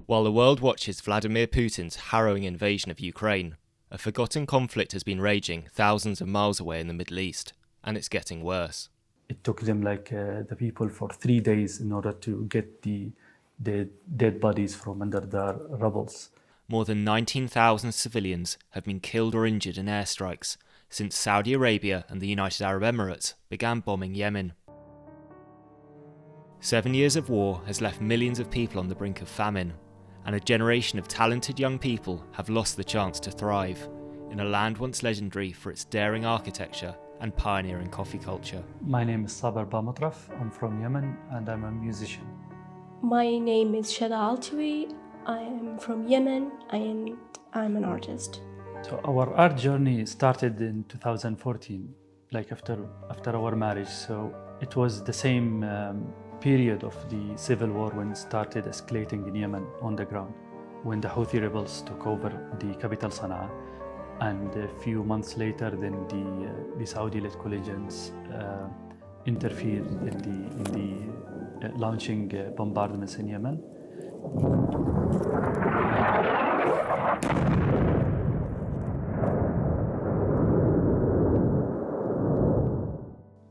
While the world watches Vladimir Putin's harrowing invasion of Ukraine, a forgotten conflict has been raging thousands of miles away in the Middle East, and it's getting worse. It took them the people for 3 days in order to get the dead bodies from under the rubbles. More than 19,000 civilians have been killed or injured in airstrikes since Saudi Arabia and the United Arab Emirates began bombing Yemen. 7 years of war has left millions of people on the brink of famine, and a generation of talented young people have lost the chance to thrive in a land once legendary for its daring architecture and pioneering coffee culture. My name is Saber Bamutraf. I'm from Yemen and I'm a musician. My name is Shada Altoui. I am from Yemen and I'm an artist. So our art journey started in 2014, after our marriage. So it was the same period of the civil war when it started escalating in Yemen on the ground, when the Houthi rebels took over the capital Sana'a, and a few months later then the Saudi-led coalitions interfered in the launching bombardments in Yemen.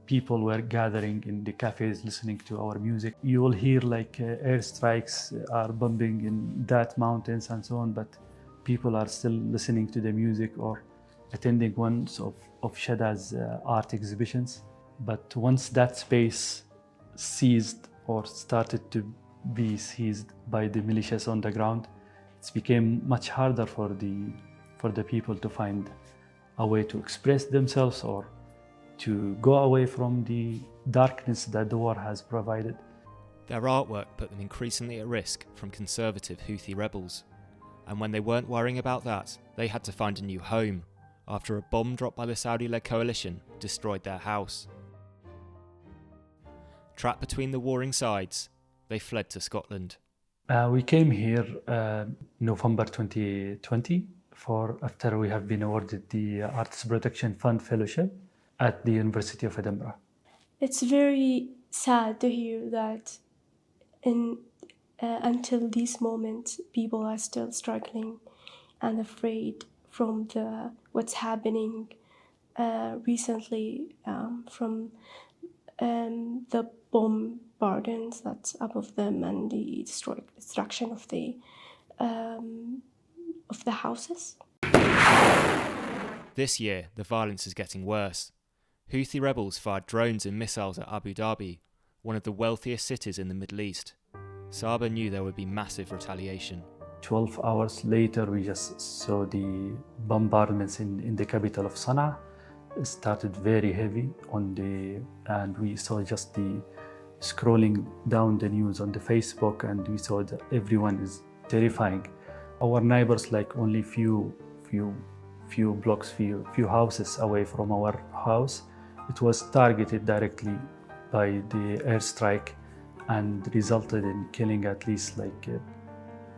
People were gathering in the cafes listening to our music. You will hear airstrikes are bombing in that mountains and so on, but people are still listening to the music or attending one of Shada's art exhibitions. But once that space seized or started to be seized by the militias on the ground, it became much harder for the people to find a way to express themselves or to go away from the darkness that the war has provided. Their artwork put them increasingly at risk from conservative Houthi rebels. And when they weren't worrying about that, they had to find a new home after a bomb dropped by the Saudi-led coalition destroyed their house. Trapped between the warring sides, they fled to Scotland. We came here November 2020 after we have been awarded the Arts Protection Fund Fellowship at the University of Edinburgh. It's very sad to hear that until this moment, people are still struggling and afraid from what's happening recently from the bombardments that's above them and the destruction of the houses. This year, the violence is getting worse. Houthi rebels fired drones and missiles at Abu Dhabi, one of the wealthiest cities in the Middle East. Saber knew there would be massive retaliation. 12 hours later, we just saw the bombardments in the capital of Sana'a. It started very heavy and we saw just the scrolling down the news on the Facebook, and we saw that everyone is terrifying. Our neighbors, only few blocks, few houses away from our house, it was targeted directly by the airstrike and resulted in killing at least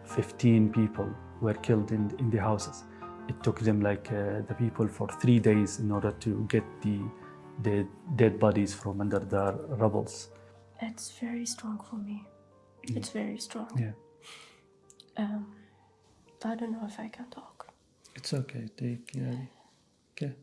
15 people were killed in the houses. It took them the people for 3 days in order to get the dead bodies from under the rubbles. It's very strong for me. It's very strong. Yeah. I don't know if I can talk. It's okay. Okay.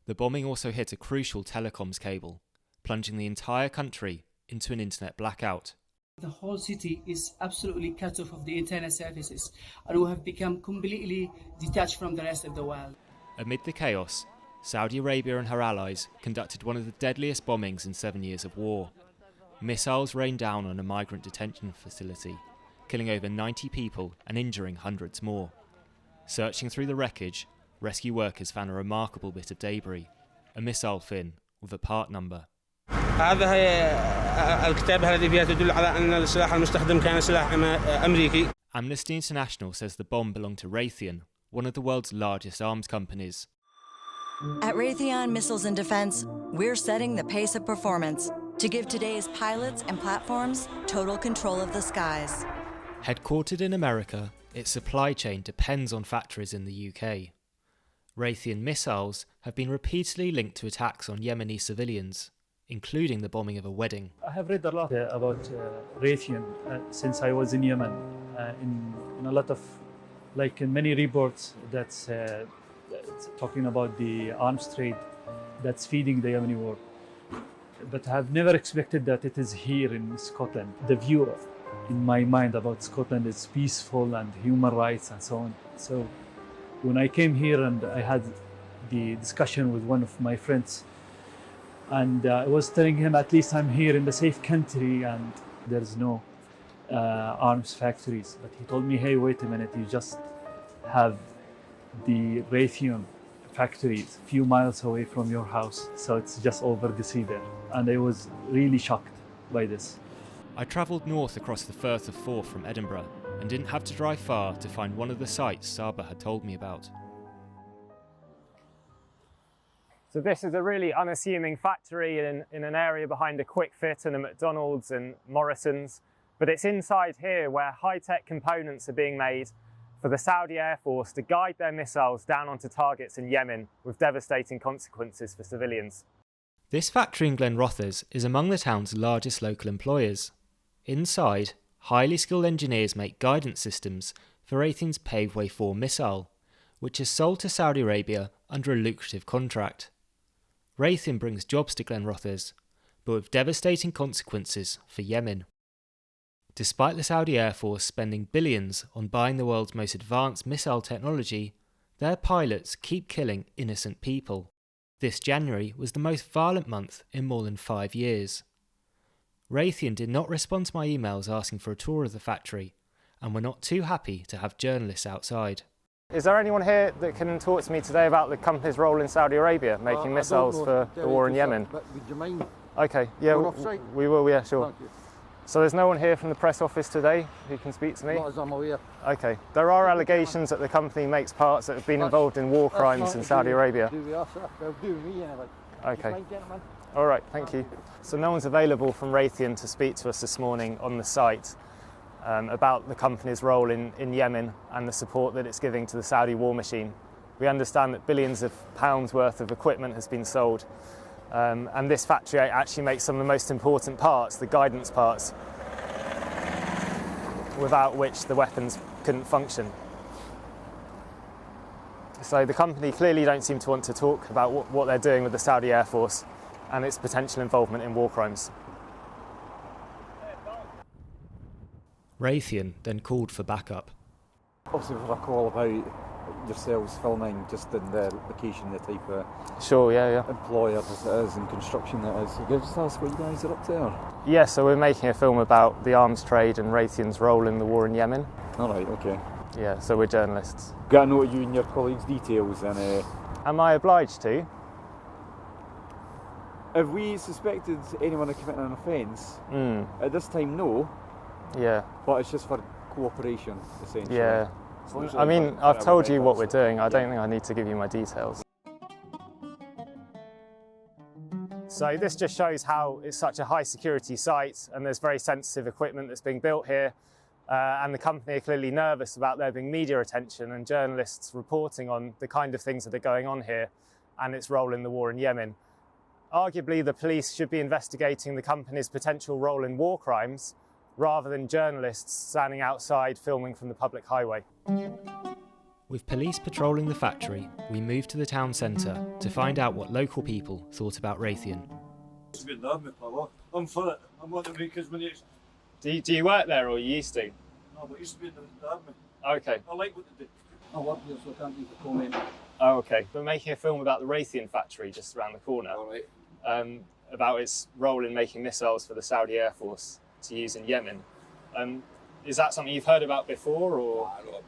The bombing also hit a crucial telecoms cable, plunging the entire country into an internet blackout. The whole city is absolutely cut off of the internet services, and we have become completely detached from the rest of the world. Amid the chaos, Saudi Arabia and her allies conducted one of the deadliest bombings in 7 years of war. Missiles rained down on a migrant detention facility, killing over 90 people and injuring hundreds more. Searching through the wreckage, rescue workers found a remarkable bit of debris, a missile fin with a part number. هذا الكتابة الذي فيها تدل على أن السلاح المستخدم كان سلاح أمريكي. Amnesty International says the bomb belonged to Raytheon, one of the world's largest arms companies. At Raytheon Missiles and Defense, we're setting the pace of performance to give today's pilots and platforms total control of the skies. Headquartered in America, its supply chain depends on factories in the UK. Raytheon missiles have been repeatedly linked to attacks on Yemeni civilians. including the bombing of a wedding. I have read a lot about Raytheon since I was in Yemen. In a lot of, like in many reports, that's talking about the arms trade that's feeding the Yemeni war. But I have never expected that it is here in Scotland. The view in my mind about Scotland is peaceful and human rights and so on. So when I came here and I had the discussion with one of my friends, and I was telling him, at least I'm here in the safe country and there's no arms factories. But he told me, hey, wait a minute, you just have the Raytheon factories a few miles away from your house. So it's just over the sea there. And I was really shocked by this. I travelled north across the Firth of Forth from Edinburgh and didn't have to drive far to find one of the sites Saba had told me about. So this is a really unassuming factory in an area behind a Quick Fit and a McDonald's and Morrison's, but it's inside here where high-tech components are being made for the Saudi Air Force to guide their missiles down onto targets in Yemen with devastating consequences for civilians. This factory in Glenrothes is among the town's largest local employers. Inside, highly skilled engineers make guidance systems for Raytheon's Paveway 4 missile, which is sold to Saudi Arabia under a lucrative contract. Raytheon brings jobs to Glenrothes, but with devastating consequences for Yemen. Despite the Saudi Air Force spending billions on buying the world's most advanced missile technology, their pilots keep killing innocent people. This January was the most violent month in more than 5 years. Raytheon did not respond to my emails asking for a tour of the factory, and were not too happy to have journalists outside. Is there anyone here that can talk to me today about the company's role in Saudi Arabia, making missiles for the war in Yemen? But would you mind? Okay, yeah, going off-site? we will, yeah, sure. Thank you. So there's no one here from the press office today who can speak to me? Not as I'm aware. Okay, there are allegations that the company makes parts that have been involved in war crimes in Saudi Arabia. Do we are, sir? They'll do me anyway. Okay. Mind, gentlemen? All right, thank you. So no one's available from Raytheon to speak to us this morning on the site about the company's role in Yemen and the support that it's giving to the Saudi war machine. We understand that billions of pounds worth of equipment has been sold, and this factory actually makes some of the most important parts, the guidance parts, without which the weapons couldn't function. So the company clearly don't seem to want to talk about what they're doing with the Saudi Air Force and its potential involvement in war crimes. Raytheon then called for backup. Obviously, we've had a call about yourselves filming just in the location, the type of Sure, yeah. employer as it is and construction that is. So can you just tell us what you guys are up to there? Yeah, so we're making a film about the arms trade and Raytheon's role in the war in Yemen. All right, okay. Yeah, so we're journalists. Got to note you and your colleagues' details and Am I obliged to? have we suspected anyone of committing an offence? At this time, no, Yeah, but it's just for cooperation, essentially. yeah. Essentially, I mean, for I've told you everybody what we're else. doing. I don't think I need to give you my details. So this just shows how it's such a high security site and there's very sensitive equipment that's being built here. And the company are clearly nervous about there being media attention and journalists reporting on the kind of things that are going on here and its role in the war in Yemen. Arguably, the police should be investigating the company's potential role in war crimes rather than journalists standing outside filming from the public highway. With police patrolling the factory, we moved to the town centre to find out what local people thought about Raytheon. I'm for it. I'm one of the makers when it's. Do you work there or you used to? No, but it used to be in the army. Okay. I like what they do. I work here, so I can't make a comment. Oh, okay. We're making a film about the Raytheon factory just around the corner, All right. about its role in making missiles for the Saudi Air Force to use in Yemen. Is that something you've heard about before, or? I know about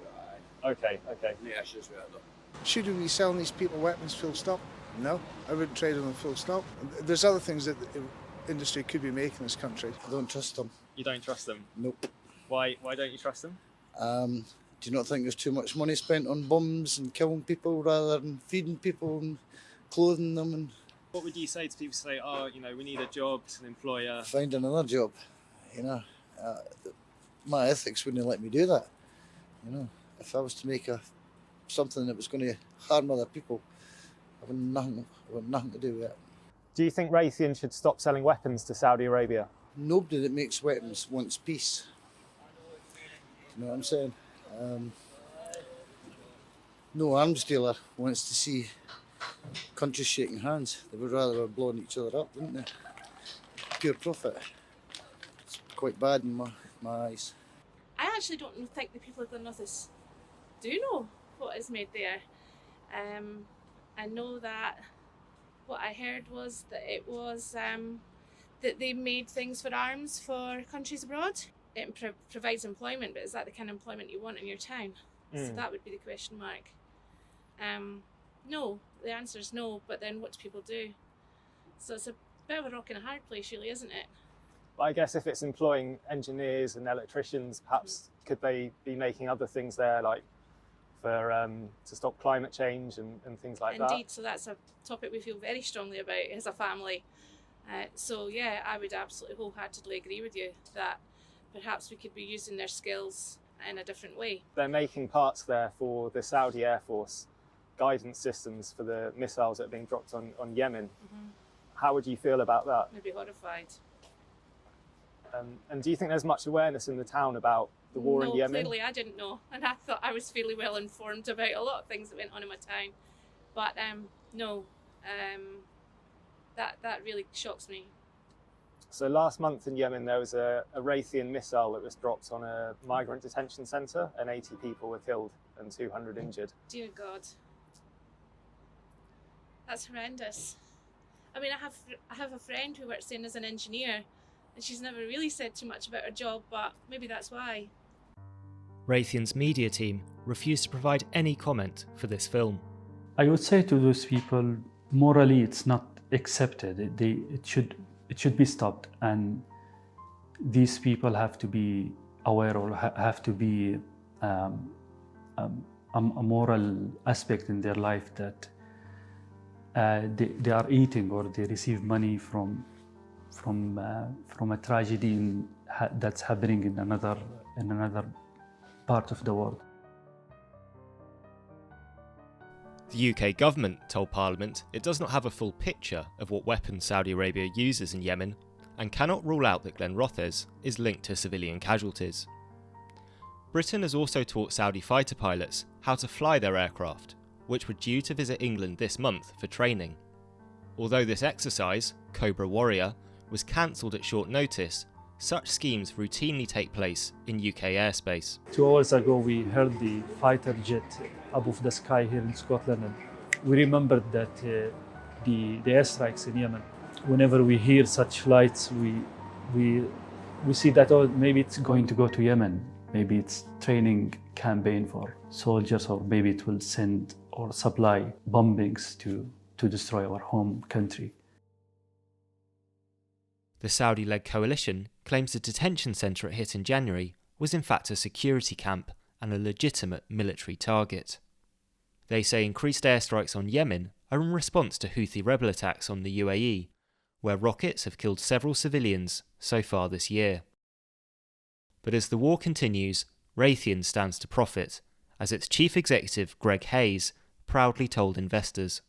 Okay. yeah, issues with it though. Should we be selling these people weapons full stop? No, I wouldn't trade them full stop. There's other things that the industry could be making in this country. I don't trust them. You don't trust them? Nope. Why don't you trust them? Do you not think there's too much money spent on bombs and killing people rather than feeding people and clothing them and What would you say to people who say, we need a job, an employer? find another job? My ethics wouldn't let me do that. If I was to make something that was going to harm other people, I would nothing to do with it. Do you think Raytheon should stop selling weapons to Saudi Arabia? Nobody that makes weapons wants peace. You know what I'm saying? No arms dealer wants to see countries shaking hands. They would rather have blown each other up, wouldn't they? Pure profit. It's quite bad in my eyes. I actually don't think the people of Glenrothes do know what is made there. I know that what I heard was that it was that they made things for arms for countries abroad. It provides employment, but is that the kind of employment you want in your town? So that would be the question mark. No, the answer is no, but then what do people do? So it's a bit of a rock and a hard place, really, isn't it? But I guess if it's employing engineers and electricians, perhaps could they be making other things there, like for to stop climate change and things like that? Indeed, so that's a topic we feel very strongly about as a family. So yeah, I would absolutely wholeheartedly agree with you that perhaps we could be using their skills in a different way. They're making parts there for the Saudi Air Force guidance systems for the missiles that are being dropped on Yemen. How would you feel about that? I'd be horrified. And do you think there's much awareness in the town about the war in Yemen? Clearly I didn't know, and I thought I was fairly well informed about a lot of things that went on in my town. But no, that really shocks me. So last month in Yemen there was a Raytheon missile that was dropped on a migrant detention centre and 80 people were killed and 200 injured. Dear God. That's horrendous. I mean, I have a friend who works in as an engineer, and she's never really said too much about her job, but maybe that's why. Raytheon's media team refused to provide any comment for this film. I would say to those people, morally it's not accepted. It should be stopped, and these people have to be aware or have to be a moral aspect in their life that they are eating or they receive money from a tragedy that's happening in another part of the world. The UK government told Parliament it does not have a full picture of what weapons Saudi Arabia uses in Yemen and cannot rule out that Glenrothes is linked to civilian casualties. Britain has also taught Saudi fighter pilots how to fly their aircraft, which were due to visit England this month for training. Although this exercise, Cobra Warrior, was cancelled at short notice, such schemes routinely take place in UK airspace. 2 hours ago we heard the fighter jet above the sky here in Scotland, and we remembered that the airstrikes in Yemen. Whenever we hear such flights, we see that, oh, maybe it's going to go to Yemen. Maybe it's training campaign for soldiers, or maybe it will send or supply bombings to destroy our home country. The Saudi-led coalition claims the detention centre it hit in January was in fact a security camp and a legitimate military target. They say increased airstrikes on Yemen are in response to Houthi rebel attacks on the UAE, where rockets have killed several civilians so far this year. But as the war continues, Raytheon stands to profit, as its chief executive, Greg Hayes, proudly told investors.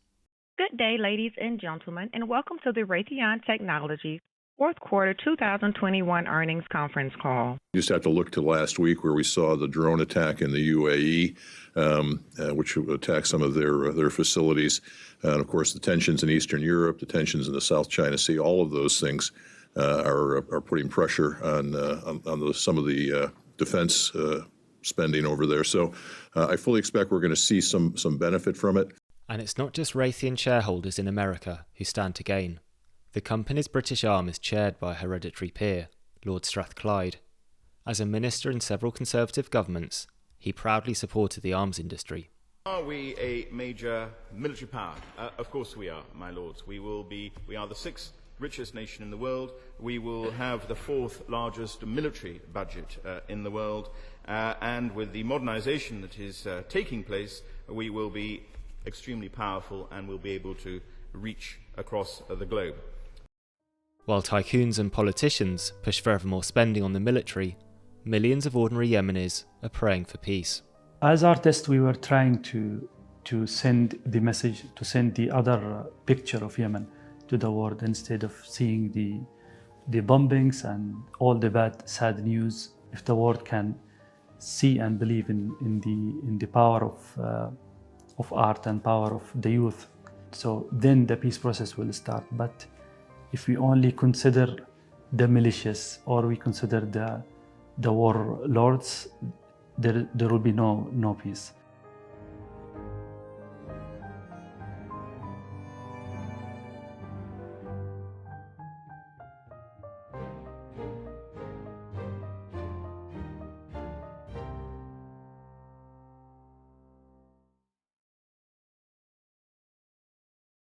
Good day, ladies and gentlemen, and welcome to the Raytheon Technologies fourth quarter 2021 earnings conference call. You just have to look to last week where we saw the drone attack in the UAE, which attacked some of their facilities. And of course, the tensions in Eastern Europe, the tensions in the South China Sea, all of those things are putting pressure on some of the defense spending over there. So I fully expect we're going to see some benefit from it. And it's not just Raytheon shareholders in America who stand to gain. The company's British arm is chaired by a hereditary peer, Lord Strathclyde. As a minister in several Conservative governments, he proudly supported the arms industry. Are we a major military power? Of course we are, my lords. We are the sixth richest nation in the world. We will have the fourth largest military budget in the world. And with the modernisation that is taking place, we will be extremely powerful and will be able to reach across the globe. While tycoons and politicians push for ever more spending on the military, millions of ordinary Yemenis are praying for peace. As artists, we were trying to send the message, to send the other picture of Yemen, to the world instead of seeing the bombings and all the bad, sad news. If the world can see and believe in the power of art and power of the youth, so then the peace process will start. But if we only consider the militias or we consider the warlords, there will be no peace.